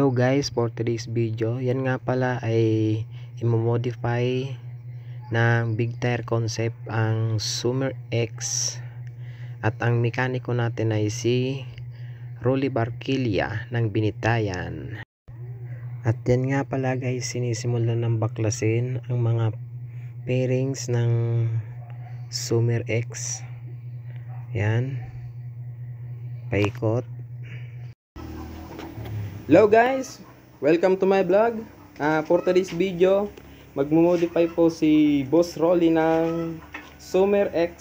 Hello guys, for today's video, yan nga pala ay i-modify ng big tire concept ang Summer X at ang mekaniko natin ay si Rolly Barquilla ng Binitayan. At yan nga pala guys, sinisimulan ng baklasin ang mga pairings ng Summer X. Yan, paikot. Hello guys, welcome to my vlog. For today's video, magmo-modify po si Boss Rolly ng Summer X.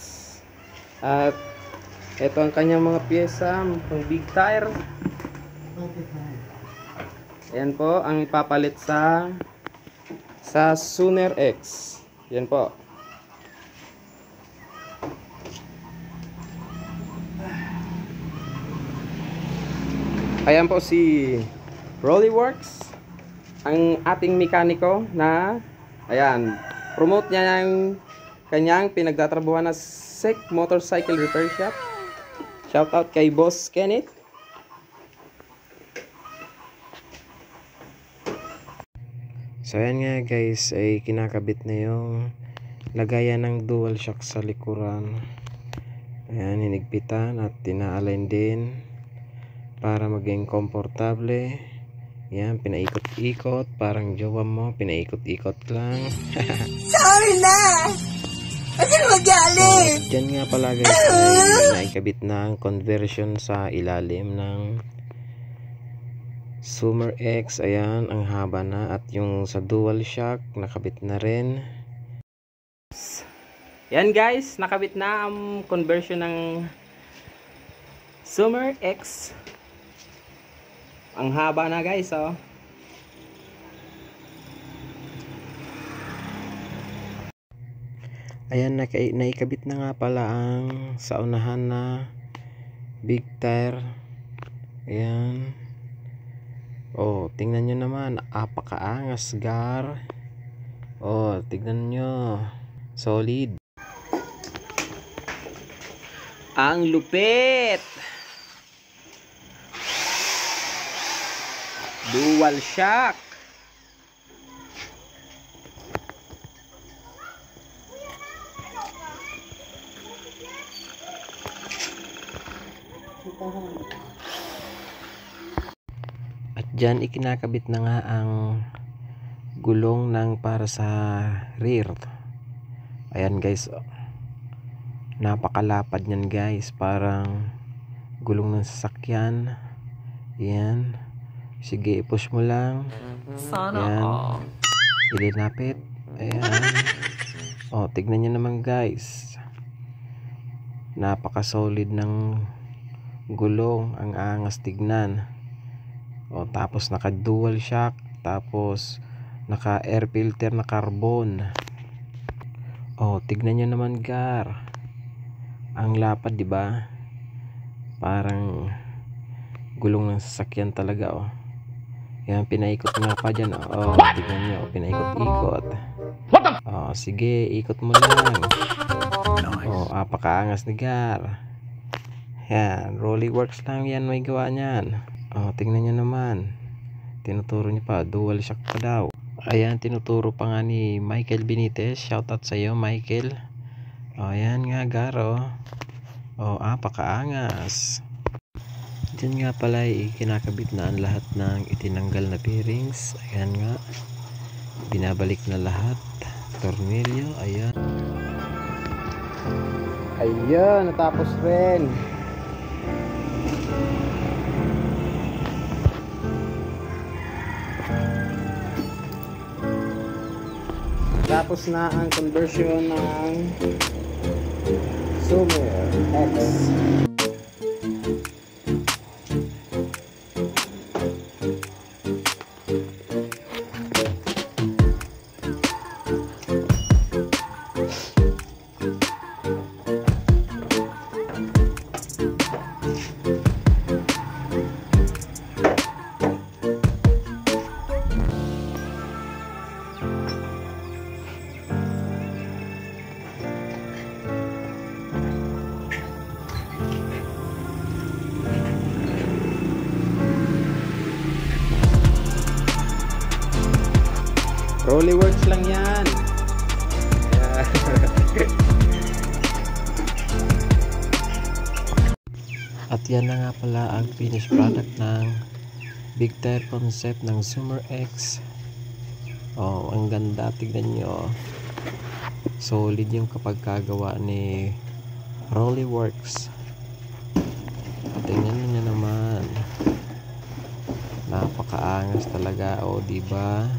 At ito ang kanyang mga pyesa, pang big tire. Ayan po ang ipapalit sa Summer X. Yan po. Ayan po si Rolly Works, ang ating mekaniko na ayan, promote niya yung kanyang pinagtatrabuhan na SEC Motorcycle Repair Shop. Shout out kay Boss Kenneth. So ayan nga guys, ay kinakabit na yung lagayan ng dual shock sa likuran. Ayan, hinigpitan at tina-align din para maging komportable. Yan, pinaikot-ikot, parang jowa mo, pinaikot-ikot lang. Sorry na! Kasi magalit! So, dyan nga pala guys, ay naikabit na ang conversion sa ilalim ng Summer X. Ayan, ang haba na. At yung sa dual shock, nakabit na rin. Yan guys, nakabit na ang conversion ng Summer X. Ang haba na guys, oh. Ayan, naikabit na nga pala ang sa unahan na big tire. Ayan. Oh, tingnan nyo naman, apakaangas gar. Oh, tingnan nyo, solid. Ang lupit. Dual shock. At dyan ikinakabit na nga ang gulong ng para sa rear. Ayan guys, napakalapad nyan guys, parang gulong ng sasakyan. Ayan. Sige, i-push mo lang. Sana all. Ilinapit. Ayan. O, tignan nyo naman guys. Napaka-solid ng gulong. Ang angas tignan. O, tapos naka-dual shock. Tapos naka-air filter na carbon. O, tignan nyo naman gar. Ang lapad, diba? Parang gulong ng sasakyan talaga, oh. Yan, pinaikot nga pa dyan. Oh, tignan nyo, pinaikot-ikot. Oh, sige, ikot mo lang. Oh, apakaangas ni gar. Yan, Rolly Works lang yan, may gawa niyan. Oh, tingnan nyo naman. Tinuturo niya pa, dual shock pa daw. Ayan, tinuturo pa nga ni Michael Benitez. Shoutout sa iyo, Michael. Oh, yan nga, gar, oh. Oh, apakaangas. Diyan nga pala kinakabit na ang lahat ng itinanggal na bearings. Ayan nga, binabalik na lahat, tornilyo. Ayan, ayan, natapos rin. Tapos na ang conversion ng Summer X. Rollyworks lang yan. At yan na nga pala ang finished product ng big tire concept ng Zoomer X. Oh, ang ganda, tignan nyo. Solid yung kapag kagawa ni Rollyworks. Tingnan niyo naman. Napakaangas talaga, oh, diba?